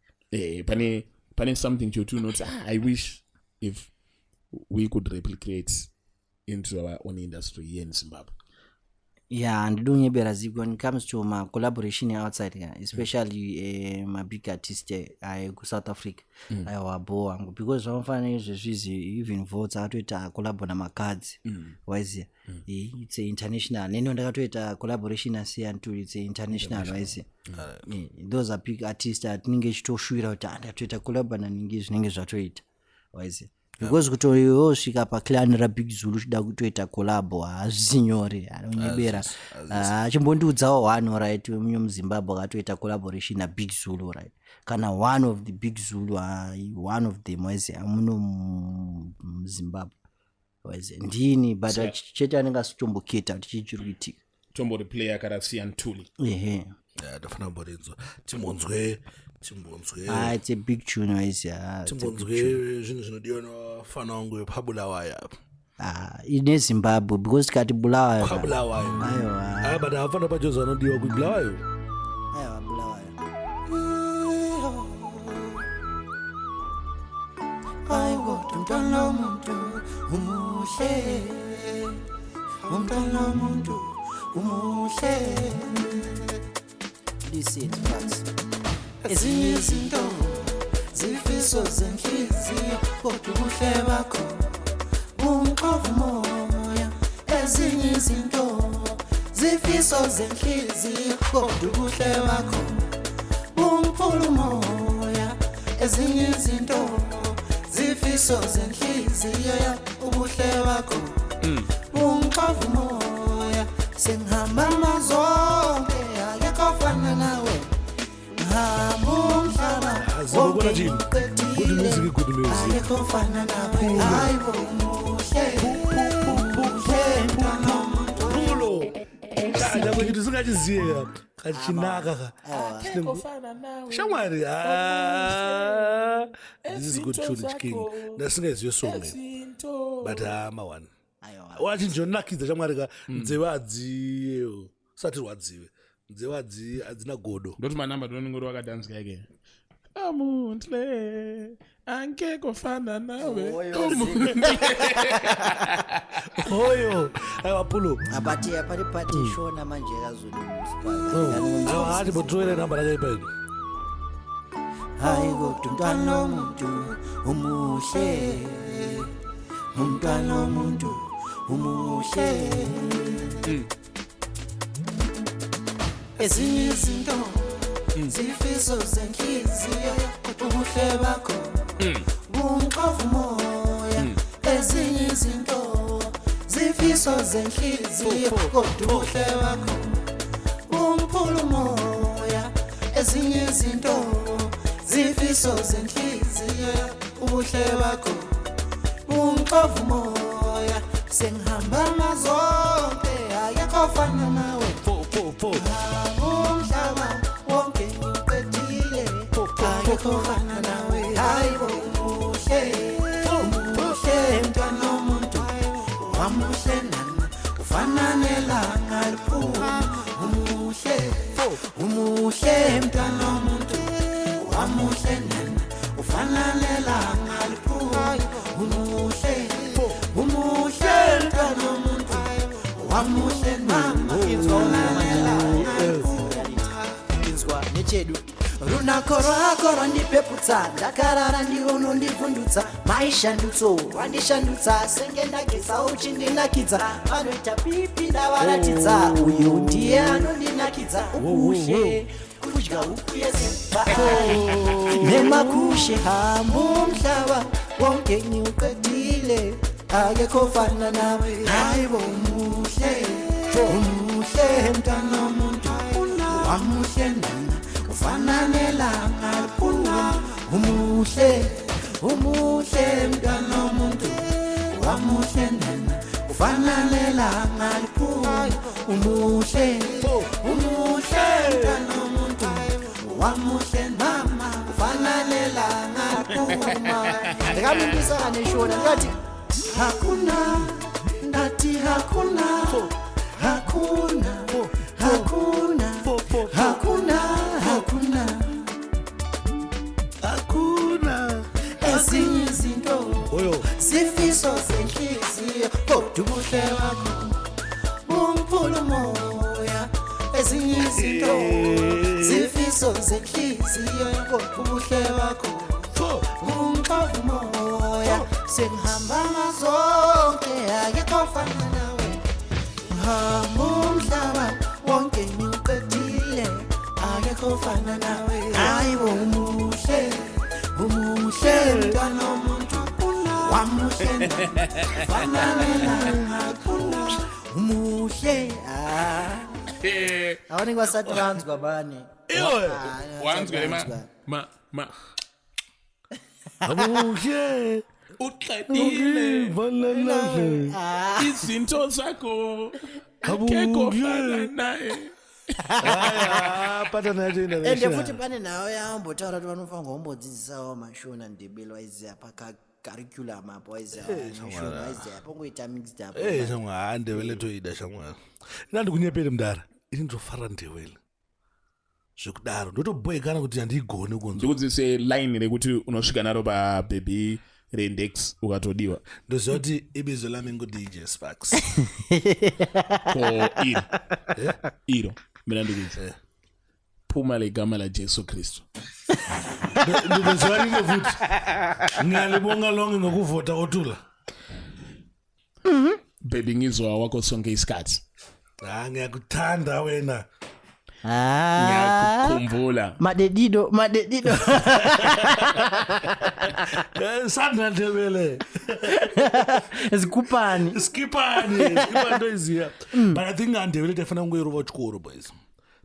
Pane something to note. I wish if we could replicate into our own industry here in Zimbabwe. Yeah, and doing better when it comes to my collaboration outside here, especially my big artist I go South Africa. I was born because some fans even votes out with a collab na cards. Wise it's international. Neno ndakatoita collaboration asi and it's international wise. Those are big artists that ninge chitoshwira kuti ndatoita collab na ninge zvatoita wise. Because kutoyosvika paclan rabig zulu chida kutoita collab hazvinyore anonyebera chimbondiudzawo one right muzimbabwe akatoita collaboration na big zulu right kana one of the big zulu one of them wise amuno muzimbabwe wise ndini but chete anenge asitomboketa kuti chichiri kuitika tombori player karasiya ntuli ndafana mborinzwa timbonzwe it's a big tune wise timbonzwe zvinhu zvinodiwa nafana wangu wepabulawaya ine Zimbabwe because tikati Bulawayo aiwa but hapana pajozo anodiwa kubulawayo aiwa Bulawayo aiwa mntwana muntu umuhle mntwana muntu umuhle listen facts ezinye izinto zifiso zenhliziyo kodwa ubuhle bakho bumqova umoya ezinye izinto zifiso zenhliziyo kodwa ubuhle bakho bumphula umoya ezinye izinto zifiso zenhliziyo ubuhle bakho bumqova umoya sengihamba mazonke akekho nawe azobona jini good music ayekofana nawe hayibo muhle kanja kwechitu singachiziye kachinaka shamwari this is good tune king ndasingaziyo song but one wachinjonakidza shamwari ka nzeve adziyeyo sati rwadziwe nzeve adzina godo ndoti manamba tonongori wakadanzika ike amuntle angekofana nawe oyo aiwa pulo abati pari pati shona manje hati botoere namba rakaipaino hayibo mntwana womuntu umuhle umntwana womuntu umuhle ezinye izinto zifiso zenhliziyo kodwa ubuhle bakho bumqova umoya ezinye izinto zifiso zenhliziyo kodwa ubuhle bakho bumphula umoya ezinye izinto zifiso zenhliziyo ubuhle bakho bumqova umoya sengihamba mazonke akekho fana nawe umhlaba wonke ngiqedile akekho fana nawe hayibo umuhle mntwana womuntu wamuhle nana ufana nelanga liphuma umuhle mntwana womuntu wamuhle nana ufana nelanga liphuma umuhle mntwana womuntu wamuhle mama ufana nelanga liphuma nechedu runakorwa ndipeputsa ndakarara ndirono ndivhundutsa maishandutso wandishandutsa senge ndagesa uchindinakidza vanoita pipi ndavaratidza uyu ndiye anondinakidza ukushe kudya huku yesimba nemakushe hambo mhlaba wonke niuqedile akekho fana nawe hayibo umuhle mntwana womuntu wamuhle nana ufana nelanga liphuma umuhle mntwana womuntu wamuhle nana ufana nelanga liphuma umuhle mntwana womuntu wamuhle mama ufana nelanga liphuma ndikamumbisa kaneshona ndati hakuna ezinye izinto zifiso zenhliziyo kodwa ubuhle wakho bumphula umoya ezinye izinto zifiso zenhliziyo kodwa ubuhle wakho bumphula umoya sengihamba mazonke akekho fana nawe umhlaba wonke ngiqedile akekho fana nawe hayibo umuhle mntwana womuntu wamuhle fana nelanga umuhle awani kwasathi banzwa bani wanzwe ma abuhle uqedile izinto zakho akekho fana naye ende futhi pane nawo yambotaura kuti vanofanira ngombodzidzisawo mashona ndebelo aiziya pacurriculum apo aiziya mashona aiziya pongoita mixed up shamwari ndebele toida shamwari inandikunyepere mudara ini ndofara ndebele zvekudaro ndotoboekana kuti handigone kunzwa ndikudzise line rekuti unosvika naro pababy rendex ukatodiwa ndoziva kuti ibizo lami ngodj sparks ko iro mina ndikuti phuma legama laJesu Kristu ndoziva rino futhi ngiyalibonga lonke ngokuvota otula baby ngizwa wakho sonke isikhathi ngiyakuthanda wena ngiyakukhumbula madedido sandandebele skipani ndoiziya but I think andebele tafana ngoirova chikoro boys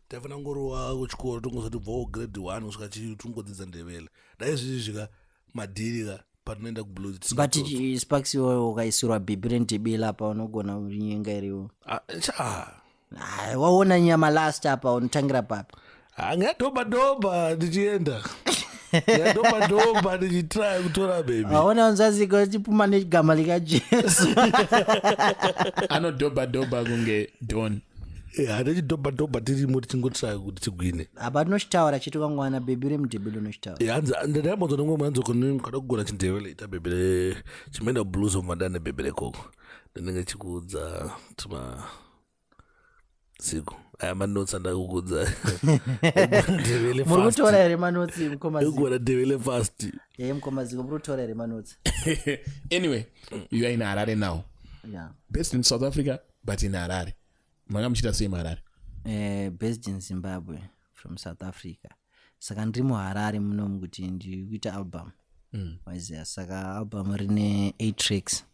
tafana ngorova kuchikoro tongozoti bva grade 1 kusvika tongodzidza ndebele daizvizvi zvika madhiri ka patinoenda kublues but sparks ukaisirwa bhibi rendebele apa unogona kunyenga iriwo waona nyama last apa unotangira papi ngiyadhobhadhobha ndichienda ngiyadhobhadhobha ndichitry kutora baby waona unzazika chipuma negama likajesu anodhobhadhobha kunge don ndechidhobhadhobha tirimo tichingotry kuti tigwine apa tinochitaura chiti kwangwana bhebi remudhebele unochitaura ndaimbonzwa nomwe mwanzokoni kada kugona chindebele ita bhebele chimeenda blues of madana nebhebele koko ndinenge chikuudza tuma siku aya manotsi andakukudza muri kutora here manotsi mukoma ndebele fast mukomaziko muri kutora here manotsi anyway you are in Harare now based in South Africa but in Harare manga muchita sei Harare based in Zimbabwe from South Africa saka ndiri muHarare munomu kuti ndiri kuita album waiziya saka album rine 8 tracks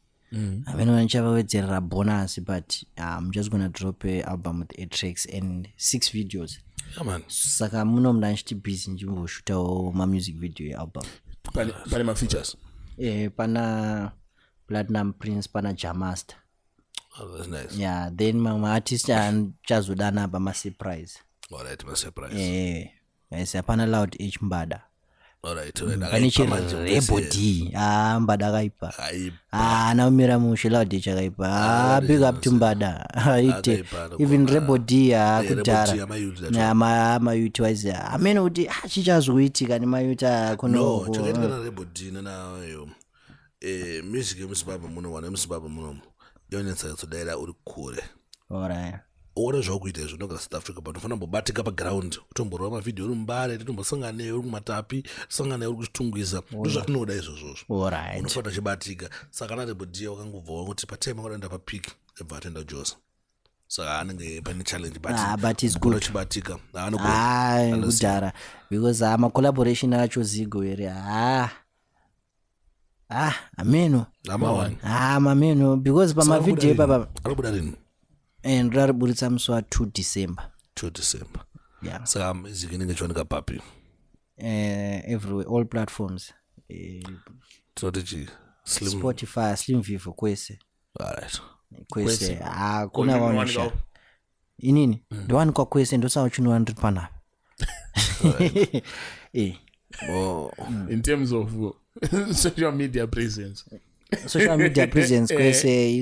amene ndichawedzerera bonus but I'm just gonna drop a album with 8 tracks and 6 videos saka munomu ndandichiti busy ndimboshutawo music video album pane ma features pana Platinum Prince pana Jamaster Oh, that's nice. Yeah, then mamwe artist chazodana apa masurprise. Alright, my surprise. Yes, hapana loud H Mbada. Alright. Pane Rebo D. Mbada akaipa. Naumira mushe loud H akaipa. Big up to Mbada. Even Rebo D kudara. Ma youth wise. Amene kuti chichazoitika ni ma youth kuno. No, chakaita Rebo D na yo. Music emusibaba muno wana emusibaba muno. Yonensa kudaira uri kure. Alright. Ora zvakuita izvo ndoga South Africa but ufana mbobatika paground utomborwa mavideo uri mumbare titombosangana uri kumatapi sangana uri kuchitungwiza ndozvatinoda izvozvo Alright. unofana chibatika saka na Rebo D wakangobva kuti patime wakaenda papik ebva atenda Josa saka anenge pane challenge but is good chibatika kudhara because ama collaboration acho Zigo ere ameno mameno because pama video papa anobuda rini and rariburitsa musi wa 2 December. Yeah. Saka music inenge chioneka papi everywhere, all platforms. Strategy Slim Spotify, Slim Vivo kwese. Alright. Kwese kuna wanisha. Inini? Ndo wani kwa kwese ndo sawa chunu 100 pana. In terms of social media presence. Kwese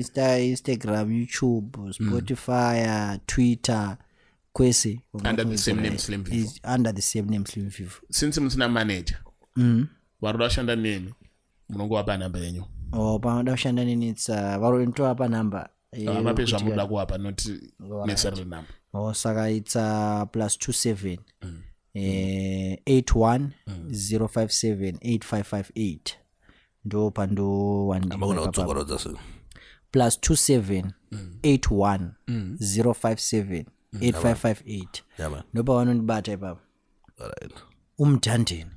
Instagram, YouTube, Spotify, Twitter, kwese under the same name Slim Vivo. Under the same name Slim Vivo. Since msina manager. Warudashanda nini? Munongo hapa namba yenyu. Warudashanda nini it's waruinto hapa namba. Mapesha muda kwa hapa not necessarily number. Saka it's +27 81 057 8558. Ndo pando wandi +27 81 057 8558. Ndo pa wanondibata papa. Alright. Umthandeni.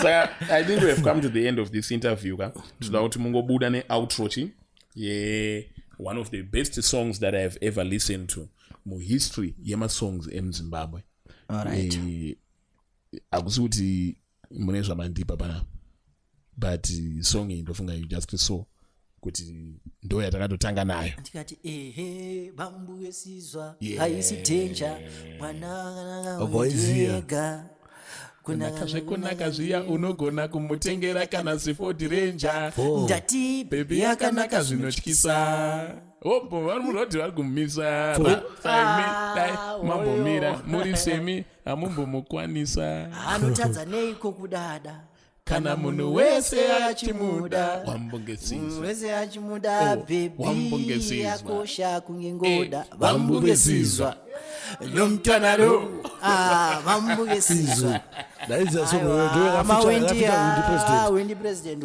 So I think we have come to the end of this interview. Tinoda mungobuda ne outro chi. One of the best songs that I have ever listened to. Mu history yema songs in Zimbabwe. Alright. Akusuti mune zvamandipa pana. But song iyi ndofunga you just saw kuti ndo yatakatotanga nayo. Tikati bambu yesizwa haisi danger mwana ogoizega kunaka zviya unogona kumutengera kana ziford ranger ndati baby yakanaka zvinotyisa opo vari munoti vari kumisa mambomira muri semi hamumbomukwanisa anotadza neiko kudada kana munhu wese achimuda wese achimuda bebi yakosha kungengoda vambungesizwa lomtwanaro vambungesizwa Hwindi president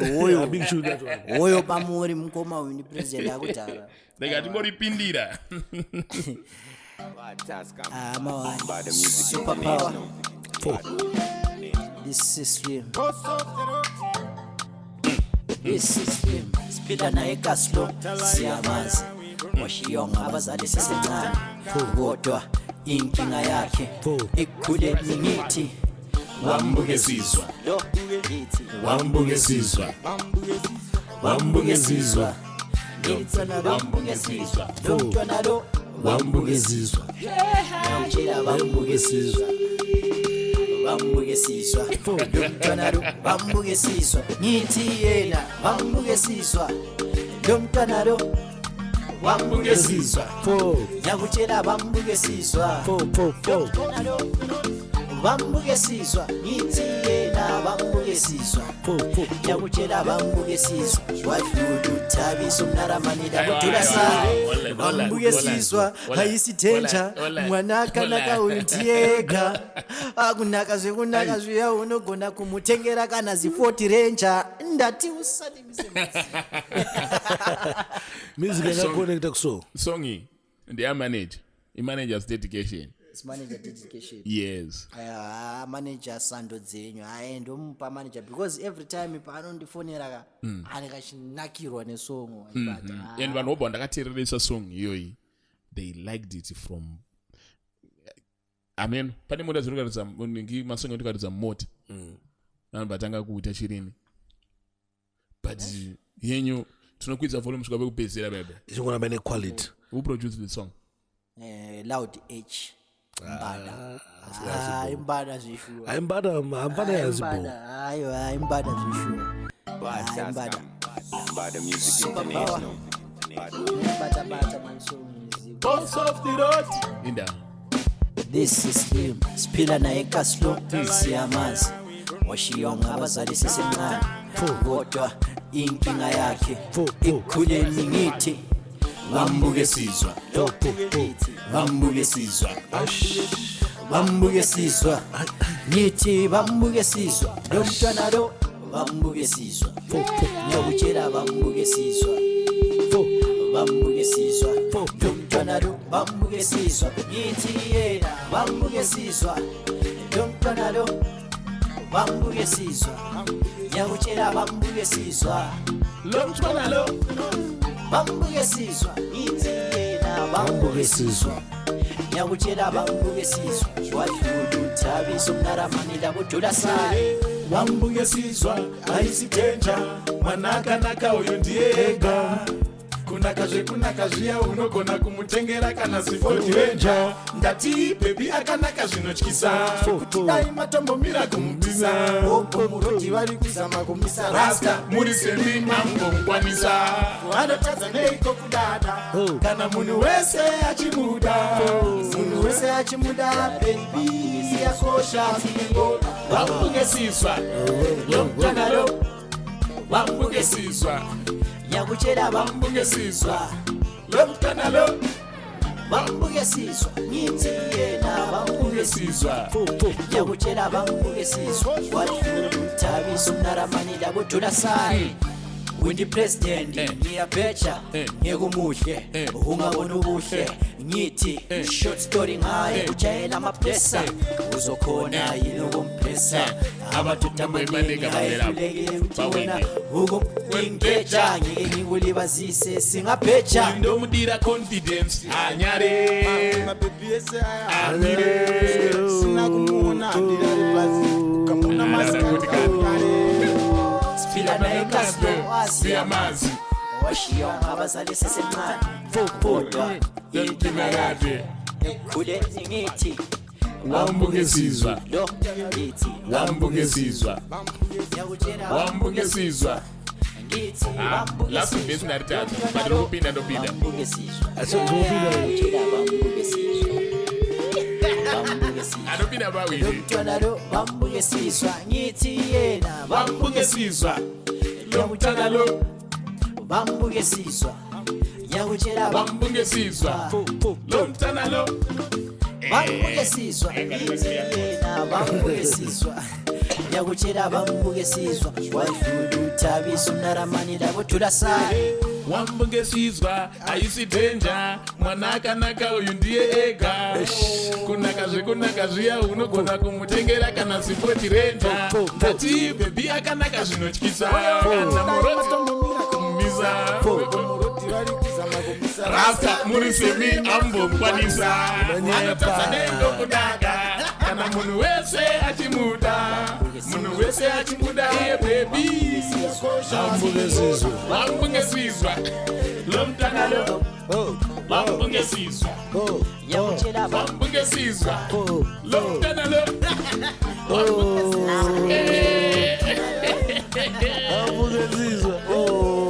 oyo pamuri mukoma Hwindi president akudhara ndikatingoripindira superpower this is real. This is him. Spida na eka slow. Siyamazi. Washiyonga abazali sisencane. Kodwa inkinga yakhe ikude ningithi wambungesizwa wambungesizwa wambungesizwa wambungesizwa wambungesizwa bambugesizwa lomntwanalo bambugesizwa ngithi yena bambugesizwa lomntwanalo bambugesizwa nyakutshela bambugesizwa bambugesizwa ngithi yena bambugesizwa nyakutshela bambugesizwa wadudu thabiso mnaramanida kudula sa bambugesizwa hayisi danger mwanaka naka untiyega akunaka zviya unogona kumutengera kana zi40 ranger ndati usalimise music yakaconnecta kuso songi ndeyamanager imanager's dedication. It's manager dedication. Yes. Manager sando dzenyu ndomupa manager because every time paanondifonera anekachinakirwa nesong and vanhu vobva ndakateereresa song iyoyi they liked it from amen pane mota dziri kuratidza masong ekuti kuratidza mota vanhu vatanga kuita chirini but yenyu Tinokwidza volume kusvika pekupedzisira bebe. ichingoramba ine quality. Who produced the song? Loud H. Mbada. Imbada zvishuwa. Aimbada yazibo. Ayo imbada zvishuwa. Imbada. Bada Music International. Bata mansongi. Boss of the road. Inda. This is him. Spila na eka slow. Siyamazi. Washiyonga abazali sesemncane. Kodwa inkinga yakhe ikhuleni ngithi bambuke sizwa. Bambuke sizwa. Bambuke sizwa. Ngithi bambuke sizwa. Lo mntwana lo bambuke sizwa. Ngiyakutshela bambuke sizwa. Bambuke sizwa. Lo mntwana lo bambuke sizwa. Ngithi yena bambuke sizwa. Lo mntwana lo bambuke sizwa. Ngiyakutshela bambuke sizwa. Lo mntwana lo Bambuke sizwa. Ngithi yena bambuke sizwa. Ngiyakutshela bambuke sizwa. Wadlula uthabiso mnaramani labodula saye. Bambuke sizwa ayisitenja mwanakanaka uyu ndiyega kunaka zviya unogona kumutengera kana sifodirenja ndati bebi akanaka zvinotyisa kuti dai matombomira kumupisa muroti vari kuzama kumisa rasta muri sembi mangomukwanisa anotadza neiko kudada kana munhu wese achimuda bebi yakosha singo bambuke sizwa lomtanalo bambuke sizwa Ngiyakutshela bambuke sizwa. lo mntwana lo Bambuke sizwa. Ngithi yena bambuke sizwa. Ngiyakutshela bambuke sizwa. Wadlula uthabiso mnaramani labodula saye. Hwindi president ngiyabheja ngekumuhle ungabona ubuhle ngithi short story ngaye ujayela amapressa uzokhona yini ukumpressa abadoda abaningi ayifulekile uthina ukumngeja ngeke ngikulibazise singabheja ndomudira confidence anyare mabebi ese amire sina kumona ndirari basi ukamona masika Spila na ekaslo siyamazi washiyonga abazali sesemncane kodwa inkinga yakhe ikhuleni ngithi bambuke sizwa. lo ngithi Bambuke sizwa. ngiyakutshela Bambuke sizwa. ngithi bambuke Last sizwa. base narithatha but ndopinda Bambuke sizwa. Ngiyakutshela Bambuke sizwa. Bambuke sizwa. andopinda pawiri Mntwana lo bambuke sizwa ngithi yena bambuke sizwa. lo mntwana lo bambuke sizwa. Ngiyakutshela Bambuke sizwa. Lo mntwana lo bambuke sizwa. Ngithi yena bambuke sizwa. Ngiyakutshela bambuke sizwa. Wadlula uthabiso mnaramani labodula saye. wambuke sizwa ayisidenja mwanakanaka uyu ndiye ega kunaka zviya unogona kumutengera kana sifotirenja ndati bebi akanaka zvinotyisa kana muroti kumumisa rasta muri semi ambomukwanisa anotadza nendo kudaka kana munhu wese achimuda iye bebi bambuke sizwa lo mntwana lo bambuke sizwa Ngiyakutshela bambuke sizwa lo mntwana lo Oh.